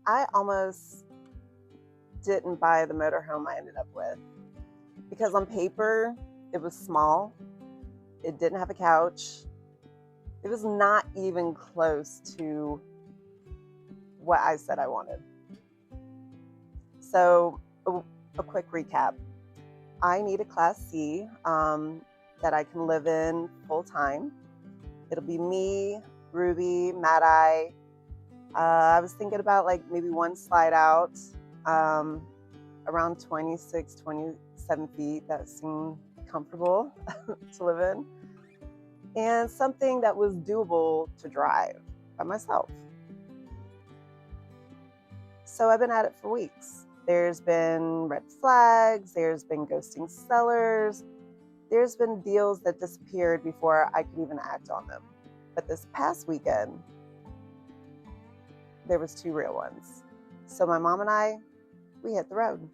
I almost didn't buy the motorhome I ended up with because on paper it was small. It didn't have a couch. It was not even close to what I said I wanted. So a quick recap. I need a Class C that I can live in full time. It'll be me, Ruby, Mad Eye. I was thinking about like maybe one slide out around 26, 27 feet. That seemed comfortable to live in. And something that was doable to drive by myself. So I've been at it for weeks. There's been red flags, there's been ghosting sellers, there's been deals that disappeared before I could even act on them. But this past weekend, there was 2 real ones. So my mom and I, we hit the road.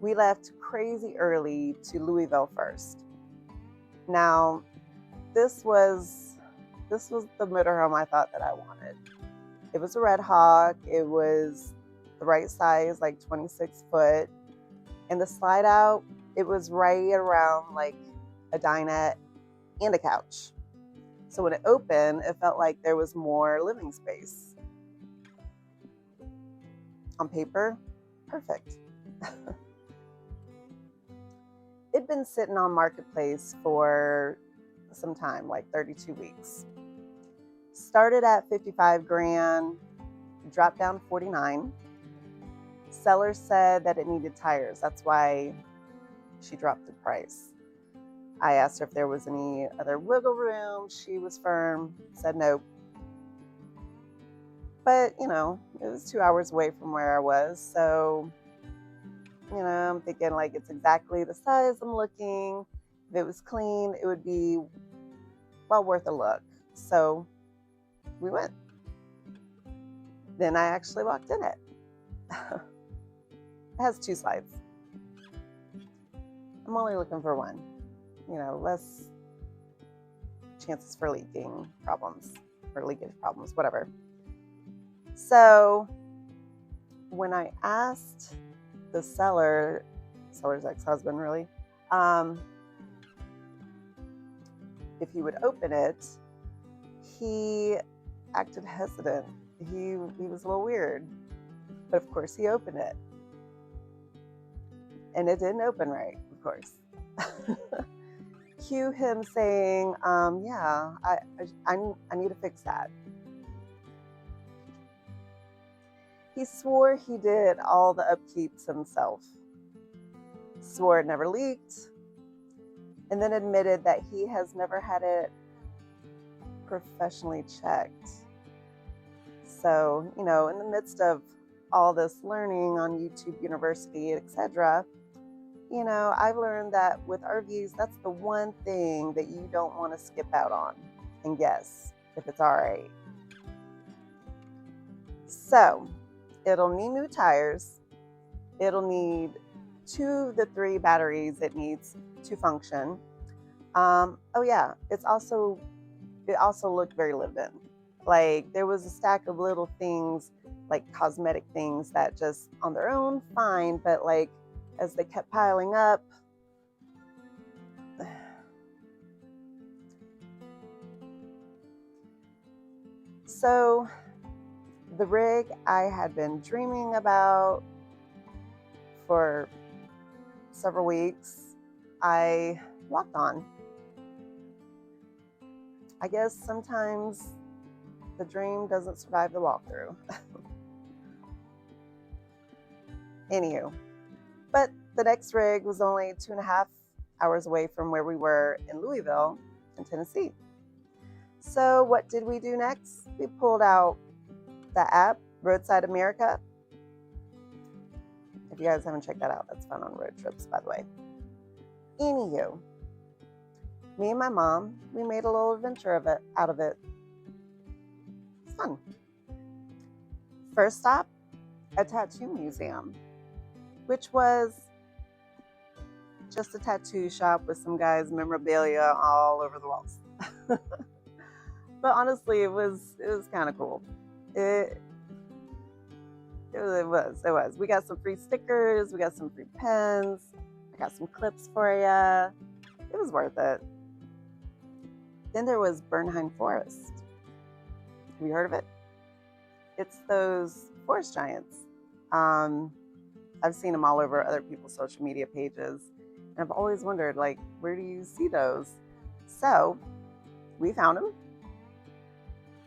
We left crazy early to Louisville first. Now, this was the motorhome I thought that I wanted. It was a Red Hawk. It was the right size, like 26 foot. And the slide out, it was right around like a dinette and a couch. So when it opened, it felt like there was more living space. On paper, perfect. It'd been sitting on Marketplace for some time, like 32 weeks. Started at 55 grand, dropped down to 49. Seller said that it needed tires. That's why she dropped the price. I asked her if there was any other wiggle room. She was firm, said nope. But, it was 2 hours away from where I was. So, I'm thinking like it's exactly the size I'm looking. If it was clean, it would be well worth a look. So we went. Then I actually walked in it. It has 2 slides. I'm only looking for one. Less chances for leaking problems or leakage problems, whatever. So when I asked the seller's ex-husband really, if he would open it, he acted hesitant. He was a little weird, but of course he opened it. And it didn't open right, of course. Cue him saying, yeah, I need to fix that. He swore he did all the upkeeps himself, swore it never leaked, and then admitted that he has never had it professionally checked. So, in the midst of all this learning on YouTube University, etc., I've learned that with RVs, that's the one thing that you don't want to skip out on and guess if it's all right. So, it'll need new tires. It'll need 2 of the 3 batteries it needs to function. It also looked very lived in. Like there was a stack of little things, like cosmetic things that just on their own fine, but like as they kept piling up, so the rig I had been dreaming about for several weeks, I walked on. I guess sometimes the dream doesn't survive the walkthrough. Anywho, but the next rig was only 2.5 hours away from where we were in Louisville, in Tennessee. So what did we do next? We pulled out the app, Roadside America. If you guys haven't checked that out, that's fun on road trips, by the way. Anywho, me and my mom, we made a little adventure out of it. It's fun. First stop, a tattoo museum, which was just a tattoo shop with some guys' memorabilia all over the walls. But honestly, it was kind of cool. It was. We got some free stickers. We got some free pens. I got some clips for you. It was worth it. Then there was Bernheim Forest. Have you heard of it? It's those forest giants. I've seen them all over other people's social media pages. And I've always wondered, like, where do you see those? So we found them,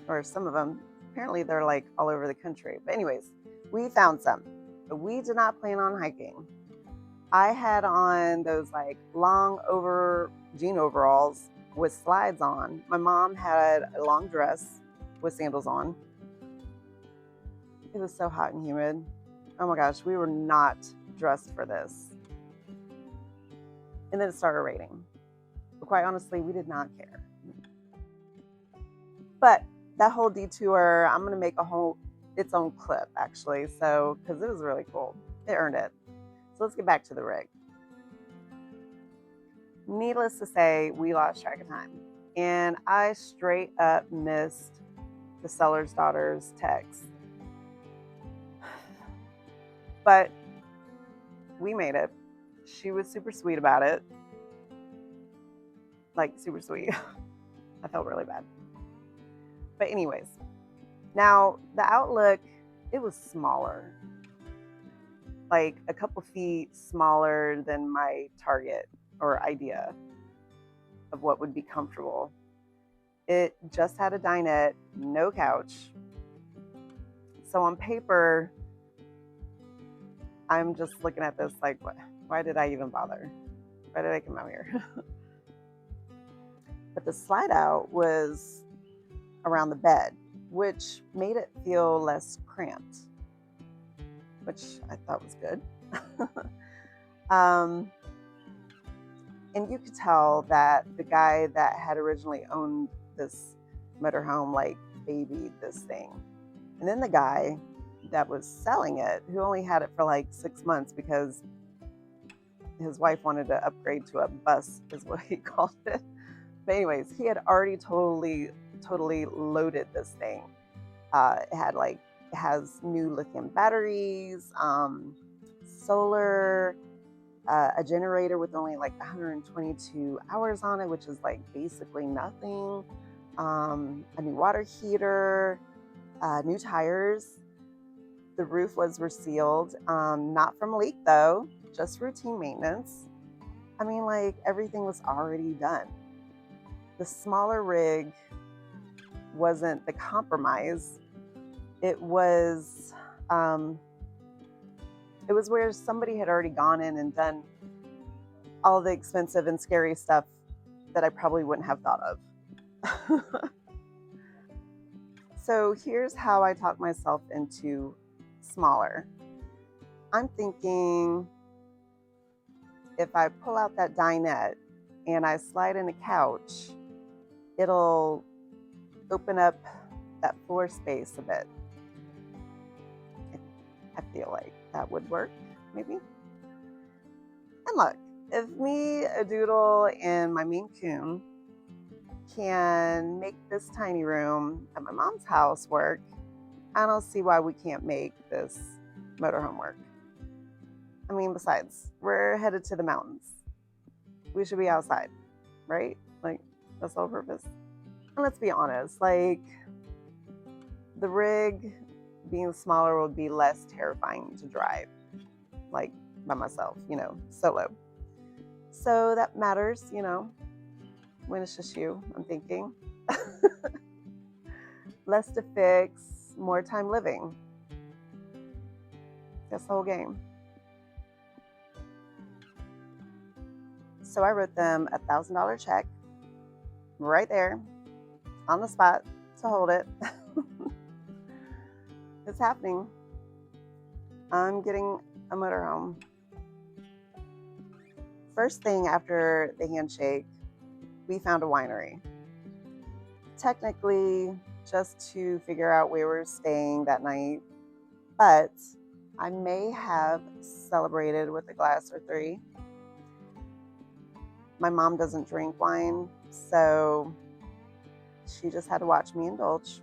or some of them. Apparently they're like all over the country. But anyways, we found some. But we did not plan on hiking. I had on those like long jean overalls with slides on. My mom had a long dress with sandals on. It was so hot and humid. Oh my gosh, we were not dressed for this. And then it started raining. But quite honestly, we did not care. But that whole detour, I'm going to make its own clip actually. So, because it was really cool. It earned it. So let's get back to the rig. Needless to say, we lost track of time. And I straight up missed the seller's daughter's text. But we made it. She was super sweet about it. Like, super sweet. I felt really bad. But anyways, now the Outlook, it was smaller. Like a couple feet smaller than my target or idea of what would be comfortable. It just had a dinette, no couch. So on paper, I'm just looking at this like, why did I even bother? Why did I come out here? But the slide out was around the bed, which made it feel less cramped, which I thought was good. And you could tell that the guy that had originally owned this motorhome like babied this thing. And then the guy that was selling it, who only had it for like 6 months because his wife wanted to upgrade to a bus, is what he called it. But anyways, he had already totally loaded this thing. It has new lithium batteries, solar, a generator with only like 122 hours on it, which is like basically nothing. A new water heater, new tires. The roof was resealed, not from a leak though, just routine maintenance. I mean, like everything was already done. The smaller rig wasn't the compromise. It was where somebody had already gone in and done all the expensive and scary stuff that I probably wouldn't have thought of. So here's how I talk myself into smaller. I'm thinking if I pull out that dinette and I slide in a couch, it'll open up that floor space a bit. I feel like that would work, maybe. And look, if me, a doodle, and my Maine Coon can make this tiny room at my mom's house work, I don't see why we can't make this motorhome work. I mean, besides, we're headed to the mountains. We should be outside, right? Like, that's the whole purpose. And let's be honest, like, the rig being smaller would be less terrifying to drive, like by myself, solo. So that matters, when it's just you, I'm thinking. Less to fix, more time living. That's the whole game. So I wrote them a $1,000 check right there on the spot to hold it. It's happening. I'm getting a motorhome. First thing after the handshake, we found a winery. Technically, just to figure out where we're staying that night, but I may have celebrated with a glass or 3. My mom doesn't drink wine, so she just had to watch me indulge.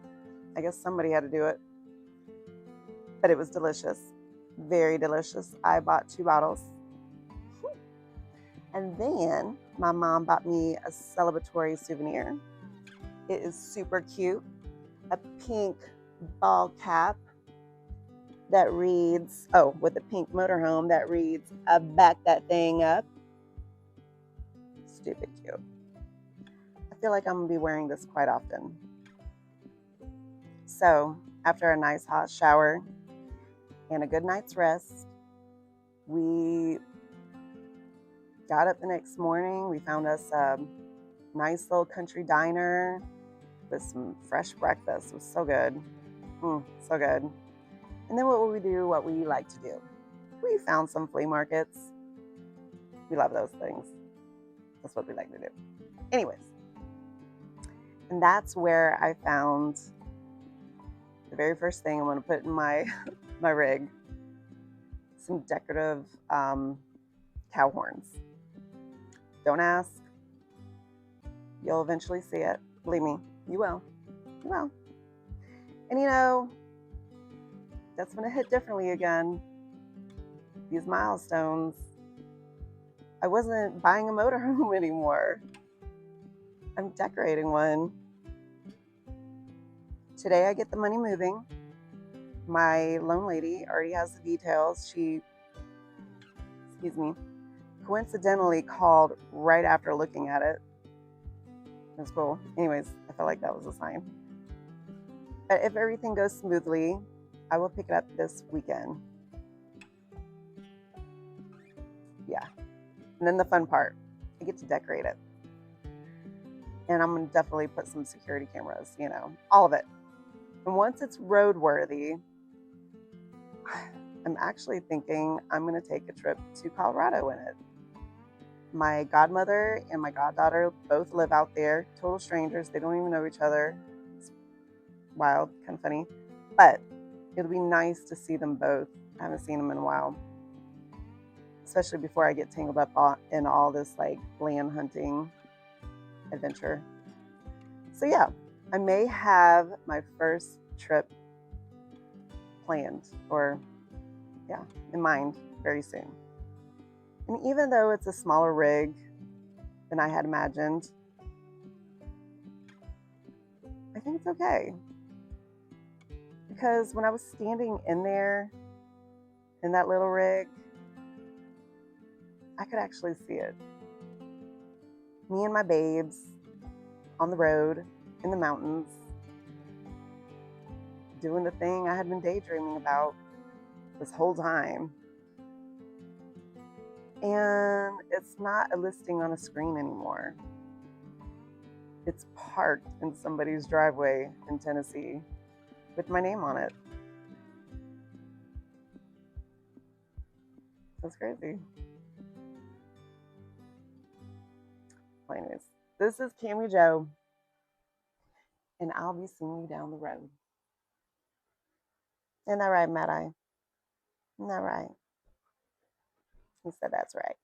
I guess somebody had to do it. but it was delicious. Very delicious. I bought 2 bottles. And then my mom bought me a celebratory souvenir. It is super cute. A pink ball cap that reads, oh, with a pink motorhome that reads, I back that thing up. Stupid cute. I feel like I'm going to be wearing this quite often. So, after a nice hot shower and a good night's rest, we got up the next morning. We found us a nice little country diner with some fresh breakfast. It was so good. So good. And then what would we do? What we like to do? We found some flea markets. We love those things. That's what we like to do. Anyways, and that's where I found the very first thing I'm going to put in my rig. Some decorative cow horns. Don't ask. You'll eventually see it. Believe me, you will. You will. And you know, that's when it hit differently again. These milestones. I wasn't buying a motorhome anymore. I'm decorating one. Today I get the money moving. My loan lady already has the details. She, coincidentally called right after looking at it. It was cool. Anyways, I felt like that was a sign. But if everything goes smoothly, I will pick it up this weekend. Yeah. And then the fun part, I get to decorate it. And I'm going to definitely put some security cameras, you know, all of it. And once it's roadworthy, I'm actually thinking I'm going to take a trip to Colorado in it. My godmother and my goddaughter both live out there, total strangers. They don't even know each other. It's wild, kind of funny. But it'll be nice to see them both. I haven't seen them in a while. Especially before I get tangled up in all this like land hunting adventure. So yeah, I may have my first trip planned or in mind very soon. And even though it's a smaller rig than I had imagined, I think it's okay. Because when I was standing in there, in that little rig, I could actually see it. Me and my babes on the road, in the mountains, doing the thing I had been daydreaming about this whole time. And it's not a listing on a screen anymore. It's parked in somebody's driveway in Tennessee with my name on it. That's crazy. Well, anyways, this is Cami Jo, and I'll be seeing you down the road. Isn't that right, Matt? Isn't that right? He said that's right.